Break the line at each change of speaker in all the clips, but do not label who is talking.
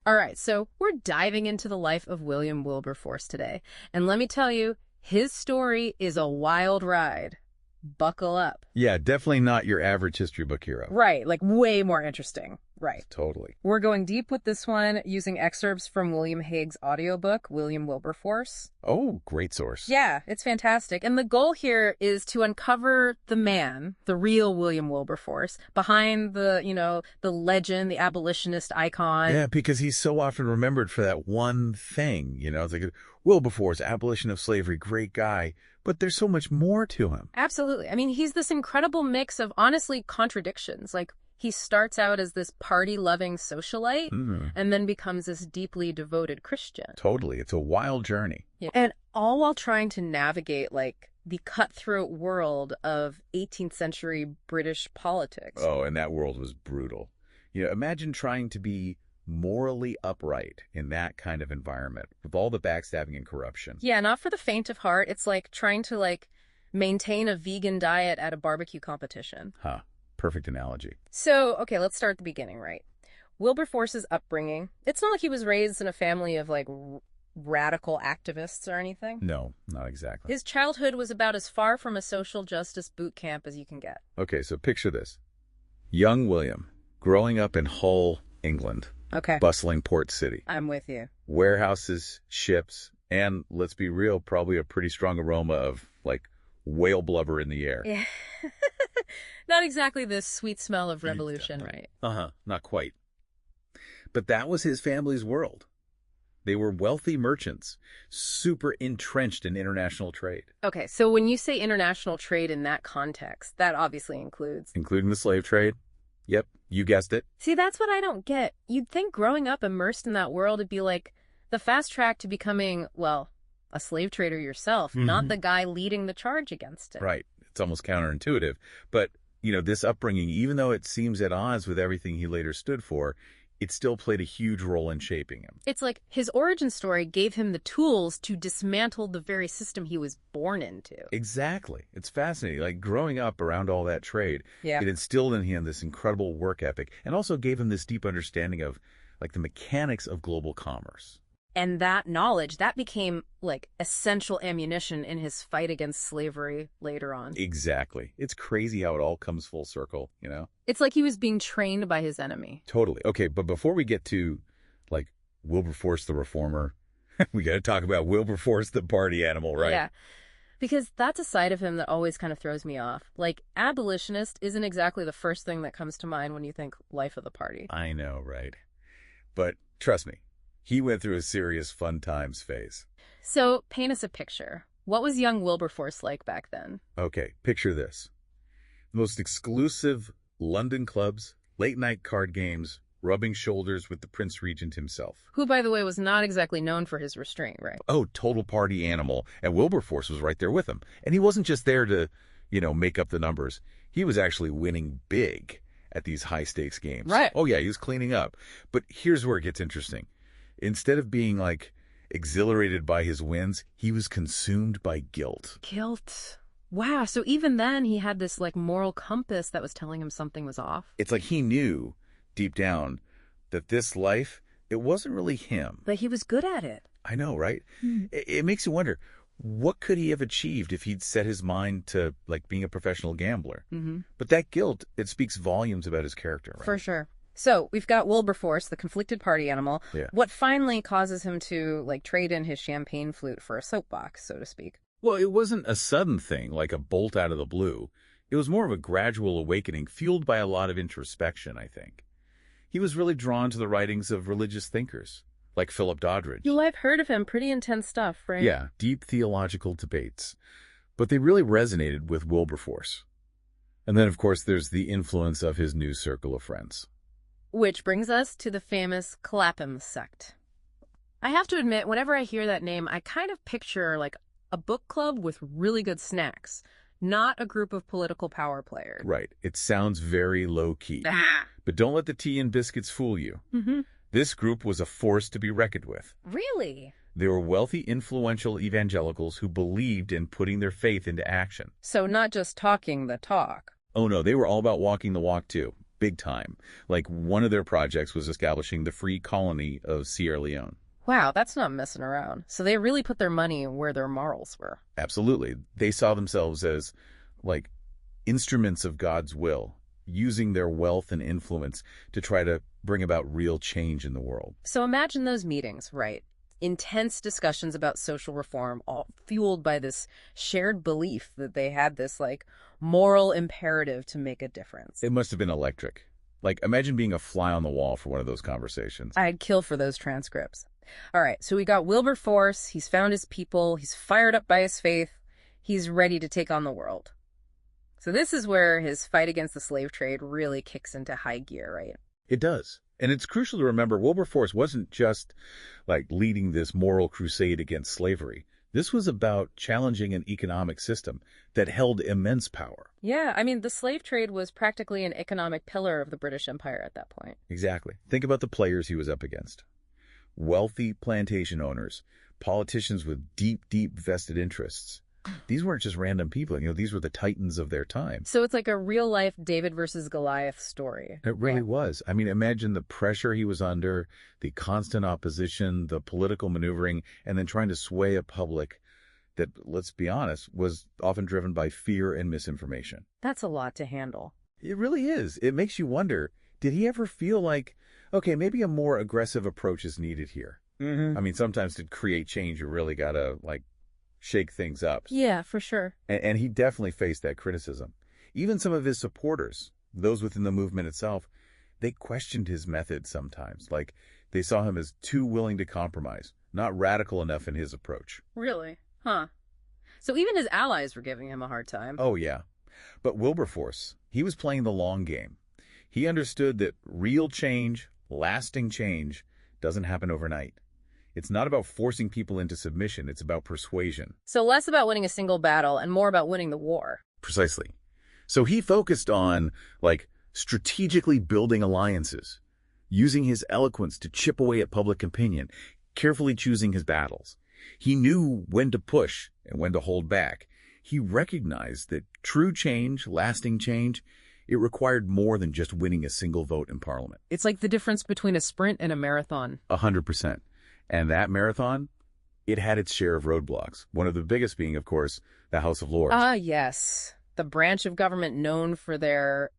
All right, so we're diving into the life of William Wilberforce today. And let me tell you, his story is a wild ride. Buckle up.
Yeah, definitely not your average history book hero.
Right, like way more interesting. Right.
Totally.
We're going deep with this one using excerpts from William Hague's audiobook, William Wilberforce.
Oh, great source.
Yeah, it's fantastic. And the goal here is to uncover the man, the real William Wilberforce, behind the legend, the abolitionist icon.
Yeah, because he's so often remembered for that one thing. It's like Wilberforce, abolition of slavery, great guy. But there's so much more to him.
Absolutely. I mean, he's this incredible mix of, honestly, contradictions. Like, he starts out as this party-loving socialite and then becomes this deeply devoted Christian.
Totally. It's a wild journey.
Yeah. And all while trying to navigate, like, the cutthroat world of 18th century British politics.
Oh, and that world was brutal. Imagine trying to be morally upright in that kind of environment with all the backstabbing and corruption.
Yeah, not for the faint of heart. It's like trying to, maintain a vegan diet at a barbecue competition.
Huh. Perfect analogy.
So, okay, let's start at the beginning, right? Wilberforce's upbringing, it's not like he was raised in a family of, radical activists or anything.
No, not exactly.
His childhood was about as far from a social justice boot camp as you can get.
Okay, so picture this. Young William, growing up in Hull, England.
Okay.
Bustling port city.
I'm with you.
Warehouses, ships, and, let's be real, probably a pretty strong aroma of, whale blubber in the air.
Yeah. Not exactly the sweet smell of revolution, right?
Uh-huh, not quite. But that was his family's world. They were wealthy merchants, super entrenched in international trade.
Okay, so when you say international trade in that context, that obviously includes...
Including the slave trade. Yep, you guessed it.
See, that's what I don't get. You'd think growing up immersed in that world would be like the fast track to becoming, a slave trader yourself, not the guy leading the charge against it.
Right. It's almost counterintuitive. But, this upbringing, even though it seems at odds with everything he later stood for, it still played a huge role in shaping him.
It's like his origin story gave him the tools to dismantle the very system he was born into.
Exactly. It's fascinating. Growing up around all that trade, it instilled in him this incredible work ethic and also gave him this deep understanding of, the mechanics of global commerce.
And that knowledge, that became, essential ammunition in his fight against slavery later on.
Exactly. It's crazy how it all comes full circle,
It's like he was being trained by his enemy.
Totally. Okay, but before we get to, Wilberforce the reformer, we got to talk about Wilberforce the party animal, right?
Yeah, because that's a side of him that always kind of throws me off. Abolitionist isn't exactly the first thing that comes to mind when you think life of the party.
I know, right? But trust me, he went through a serious fun times phase.
So, paint us a picture. What was young Wilberforce like back then?
Okay, picture this. The most exclusive London clubs, late-night card games, rubbing shoulders with the Prince Regent himself.
Who, by the way, was not exactly known for his restraint, right?
Oh, total party animal. And Wilberforce was right there with him. And he wasn't just there to, make up the numbers. He was actually winning big at these high-stakes games.
Right.
Oh, yeah, he was cleaning up. But here's where it gets interesting. Instead of being, exhilarated by his wins, he was consumed by guilt.
Guilt. Wow, so even then he had this, moral compass that was telling him something was off?
It's like he knew, deep down, that this life, it wasn't really him.
But he was good at it.
I know, right? It makes you wonder, what could he have achieved if he'd set his mind to, being a professional gambler? But that guilt, it speaks volumes about his character, right?
For sure. So, we've got Wilberforce, the conflicted party animal.
Yeah.
What finally causes him to, trade in his champagne flute for a soapbox, so to speak?
Well, it wasn't a sudden thing, like a bolt out of the blue. It was more of a gradual awakening, fueled by a lot of introspection, I think. He was really drawn to the writings of religious thinkers, like Philip Doddridge.
I've heard of him. Pretty intense stuff, right?
Yeah, deep theological debates. But they really resonated with Wilberforce. And then, of course, there's the influence of his new circle of friends.
Which brings us to the famous Clapham sect. I have to admit, whenever I hear that name, I kind of picture, a book club with really good snacks, not a group of political power players.
Right. It sounds very low-key. But don't let the tea and biscuits fool you. This group was a force to be reckoned with.
Really?
They were wealthy, influential evangelicals who believed in putting their faith into action.
So not just talking the talk.
Oh, no, they were all about walking the walk, too. big time. Like, one of their projects was establishing the free colony of Sierra Leone.
Wow, that's not messing around. So they really put their money where their morals were.
Absolutely. They saw themselves as, like, instruments of God's will, using their wealth and influence to try to bring about real change in the world.
So imagine those meetings, right? Intense discussions about social reform, all fueled by this shared belief that they had this, like, moral imperative to make a difference.
It must have been electric. Like, imagine being a fly on the wall for one of those conversations.
I'd kill for those transcripts. All right, so we got Wilberforce. He's found his people. He's fired up by his faith. He's ready to take on the world. So this is where his fight against the slave trade really kicks into high gear, right?
It does. And it's crucial to remember Wilberforce wasn't just, like, leading this moral crusade against slavery. This was about challenging an economic system that held immense power.
Yeah, I mean, the slave trade was practically an economic pillar of the British Empire at that point.
Exactly. Think about the players he was up against. Wealthy plantation owners, politicians with deep, deep vested interests. These weren't just random people. These were the titans of their time.
So it's like a real-life David versus Goliath story.
It really was. I mean, imagine the pressure he was under, the constant opposition, the political maneuvering, and then trying to sway a public that, let's be honest, was often driven by fear and misinformation.
That's a lot to handle.
It really is. It makes you wonder, did he ever feel like, okay, maybe a more aggressive approach is needed here?
Mm-hmm.
I mean, sometimes to create change, you really got to, like, shake things up.
Yeah, for sure.
And he definitely faced that criticism. Even some of his supporters, those within the movement itself, they questioned his methods sometimes. Like, they saw him as too willing to compromise, not radical enough in his approach.
Really? Huh. So even his allies were giving him a hard time.
Oh, yeah. But Wilberforce, he was playing the long game. He understood that real change, lasting change, doesn't happen overnight. It's not about forcing people into submission. It's about persuasion.
So less about winning a single battle and more about winning the war.
Precisely. So he focused on, like, strategically building alliances, using his eloquence to chip away at public opinion, carefully choosing his battles. He knew when to push and when to hold back. He recognized that true change, lasting change, it required more than just winning a single vote in Parliament.
It's like the difference between a sprint and a marathon.
100%. And that marathon, it had its share of roadblocks. One of the biggest being, of course, the House of Lords.
Ah, yes. The branch of government known for their,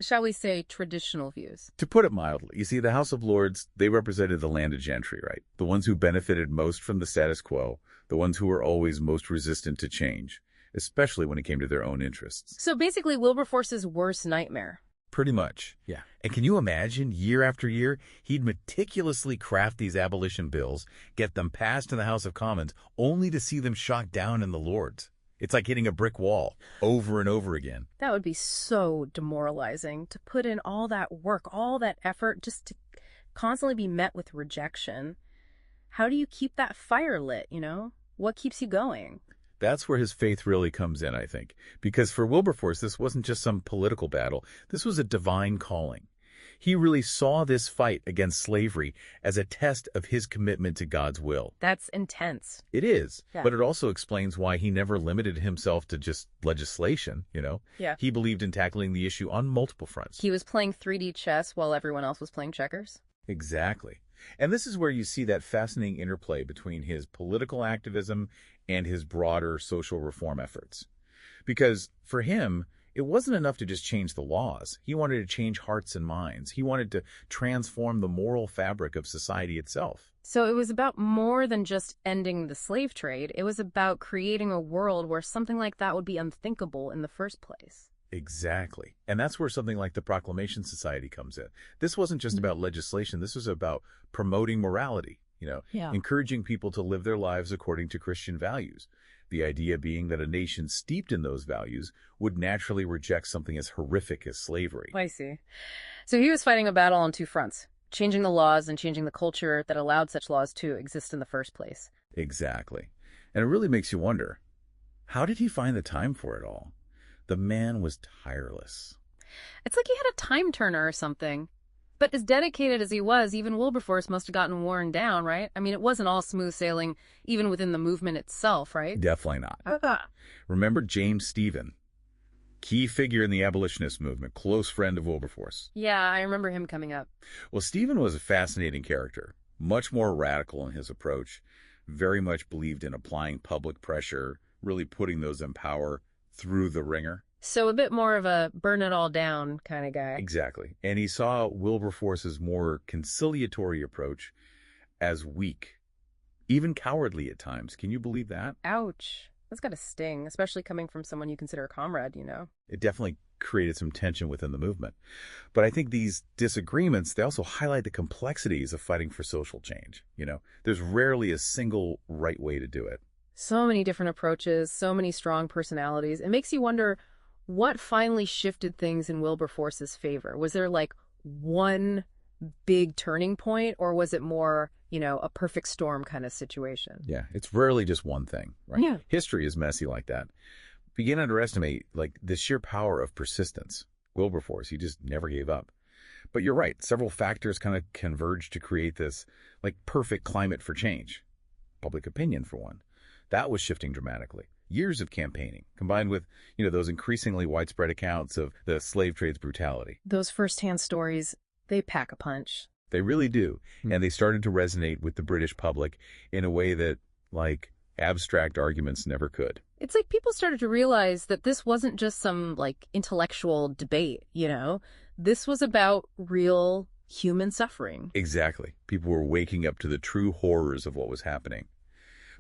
shall we say, traditional views.
To put it mildly, you see, the House of Lords, they represented the landed gentry, right? The ones who benefited most from the status quo, the ones who were always most resistant to change, especially when it came to their own interests.
So basically Wilberforce's worst nightmare.
Pretty much. Yeah. And can you imagine, year after year, he'd meticulously craft these abolition bills, get them passed in the House of Commons, only to see them shot down in the Lords. It's like hitting a brick wall over and over again.
That would be so demoralizing, to put in all that work, all that effort, just to constantly be met with rejection. How do you keep that fire lit, What keeps you going?
That's where his faith really comes in, I think. Because for Wilberforce, this wasn't just some political battle. This was a divine calling. He really saw this fight against slavery as a test of his commitment to God's will.
That's intense.
It is.
Yeah.
But it also explains why he never limited himself to just legislation,
Yeah.
He believed in tackling the issue on multiple fronts.
He was playing 3D chess while everyone else was playing checkers.
Exactly. And this is where you see that fascinating interplay between his political activism and his broader social reform efforts. Because for him, it wasn't enough to just change the laws. He wanted to change hearts and minds. He wanted to transform the moral fabric of society itself.
So it was about more than just ending the slave trade. It was about creating a world where something like that would be unthinkable in the first place.
Exactly. And that's where something like the Proclamation Society comes in. This wasn't just about legislation. This was about promoting morality, encouraging people to live their lives according to Christian values. The idea being that a nation steeped in those values would naturally reject something as horrific as slavery.
I see. So he was fighting a battle on two fronts, changing the laws and changing the culture that allowed such laws to exist in the first place.
Exactly. And it really makes you wonder, how did he find the time for it all? The man was tireless.
It's like he had a time turner or something. But as dedicated as he was, even Wilberforce must have gotten worn down, right? I mean, it wasn't all smooth sailing, even within the movement itself, right?
Definitely not. Remember James Stephen? Key figure in the abolitionist movement, close friend of Wilberforce.
Yeah, I remember him coming up.
Well, Stephen was a fascinating character, much more radical in his approach, very much believed in applying public pressure, really putting those in power through the ringer.
So a bit more of a burn it all down kind of guy.
Exactly. And he saw Wilberforce's more conciliatory approach as weak, even cowardly at times. Can you believe that?
Ouch. That's got to sting, especially coming from someone you consider a comrade, you know?
It definitely created some tension within the movement. But I think these disagreements, they also highlight the complexities of fighting for social change. There's rarely a single right way to do it.
So many different approaches, so many strong personalities. It makes you wonder what finally shifted things in Wilberforce's favor. Was there like one big turning point, or was it more, a perfect storm kind of situation?
Yeah, it's rarely just one thing, right?
Yeah.
History is messy like that. Begin to underestimate the sheer power of persistence. Wilberforce, he just never gave up. But you're right, several factors kind of converged to create this perfect climate for change. Public opinion, for one. That was shifting dramatically. Years of campaigning, combined with, those increasingly widespread accounts of the slave trade's brutality.
Those firsthand stories, they pack a punch.
They really do. And they started to resonate with the British public in a way that, abstract arguments never could.
It's like people started to realize that this wasn't just some, intellectual debate, This was about real human suffering.
Exactly. People were waking up to the true horrors of what was happening.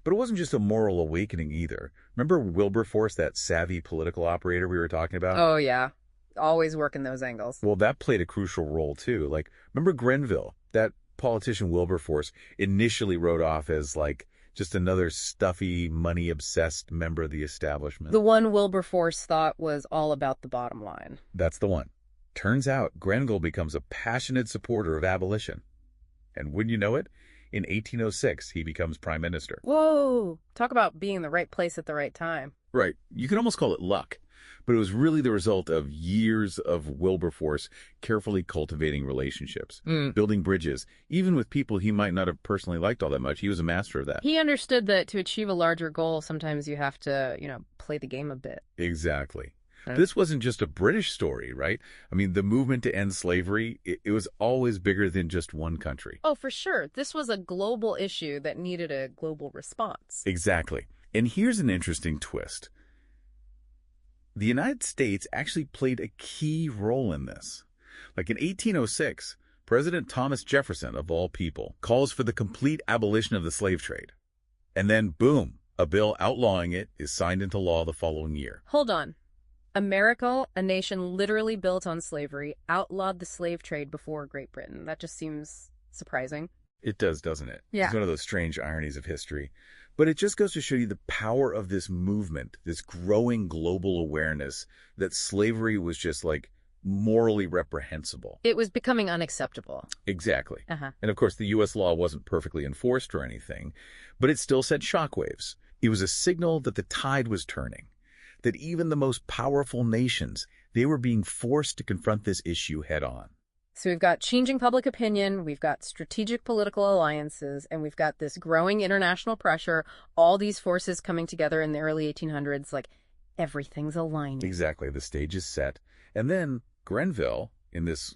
But it wasn't just a moral awakening either. Remember Wilberforce, that savvy political operator we were talking about?
Oh, yeah. Always working those angles.
Well, that played a crucial role, too. Remember Grenville? That politician Wilberforce initially wrote off as, just another stuffy, money-obsessed member of the establishment.
The one Wilberforce thought was all about the bottom line.
That's the one. Turns out Grenville becomes a passionate supporter of abolition. And wouldn't you know it? In 1806, he becomes prime minister.
Whoa! Talk about being in the right place at the right time.
Right. You can almost call it luck. But it was really the result of years of Wilberforce carefully cultivating relationships, building bridges, even with people he might not have personally liked all that much. He was a master of that.
He understood that to achieve a larger goal, sometimes you have to, play the game a bit.
Exactly. This wasn't just a British story, right? I mean, the movement to end slavery, it was always bigger than just one country.
Oh, for sure. This was a global issue that needed a global response.
Exactly. And here's an interesting twist. The United States actually played a key role in this. In 1806, President Thomas Jefferson, of all people, calls for the complete abolition of the slave trade. And then, boom, a bill outlawing it is signed into law the following year.
Hold on. America, a nation literally built on slavery, outlawed the slave trade before Great Britain. That just seems surprising.
It does, doesn't it?
Yeah.
It's one of those strange ironies of history. But it just goes to show you the power of this movement, this growing global awareness that slavery was just morally reprehensible.
It was becoming unacceptable.
Exactly.
Uh-huh.
And of course, the U.S. law wasn't perfectly enforced or anything, but it still sent shockwaves. It was a signal that the tide was turning, that even the most powerful nations, they were being forced to confront this issue head on.
So we've got changing public opinion, we've got strategic political alliances, and we've got this growing international pressure, all these forces coming together in the early 1800s, everything's aligning.
Exactly. The stage is set. And then Grenville, in this,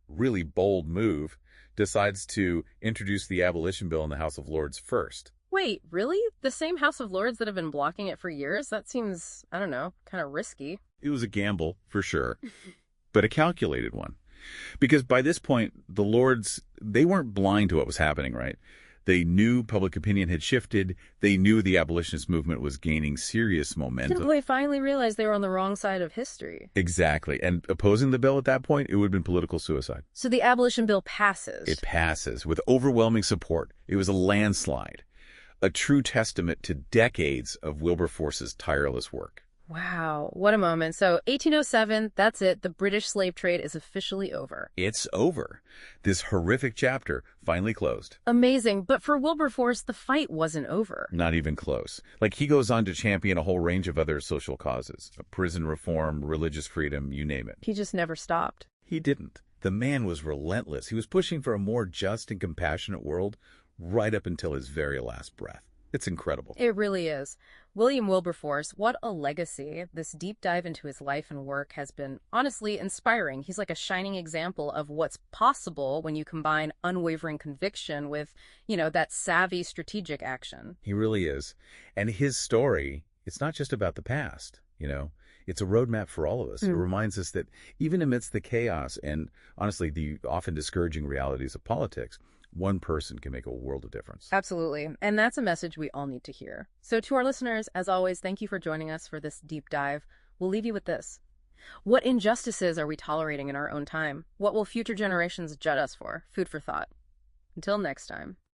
really bold move, decides to introduce the abolition bill in the House of Lords first.
Wait, really? The same House of Lords that have been blocking it for years? That seems, I don't know, kind of risky.
It was a gamble, for sure, but a calculated one. Because by this point, the Lords, they weren't blind to what was happening, right? They knew public opinion had shifted. They knew the abolitionist movement was gaining serious momentum.
They finally realized they were on the wrong side of history.
Exactly. And opposing the bill at that point, it would have been political suicide.
So the abolition bill passes.
It passes with overwhelming support. It was a landslide. A true testament to decades of Wilberforce's tireless work.
Wow, what a moment. So 1807, that's it. The British slave trade is officially over.
It's over. This horrific chapter finally closed.
Amazing. But for Wilberforce, the fight wasn't over.
Not even close. He goes on to champion a whole range of other social causes. Prison reform, religious freedom, you name it.
He just never stopped.
He didn't. The man was relentless. He was pushing for a more just and compassionate world right up until his very last breath. It's incredible.
It really is. William Wilberforce, what a legacy. This deep dive into his life and work has been honestly inspiring. He's like a shining example of what's possible when you combine unwavering conviction with, that savvy strategic action.
He really is. And his story, it's not just about the past. It's a roadmap for all of us. It reminds us that even amidst the chaos and, honestly, the often discouraging realities of politics, one person can make a world of difference.
Absolutely. And that's a message we all need to hear. So to our listeners, as always, thank you for joining us for this deep dive. We'll leave you with this. What injustices are we tolerating in our own time? What will future generations judge us for? Food for thought. Until next time.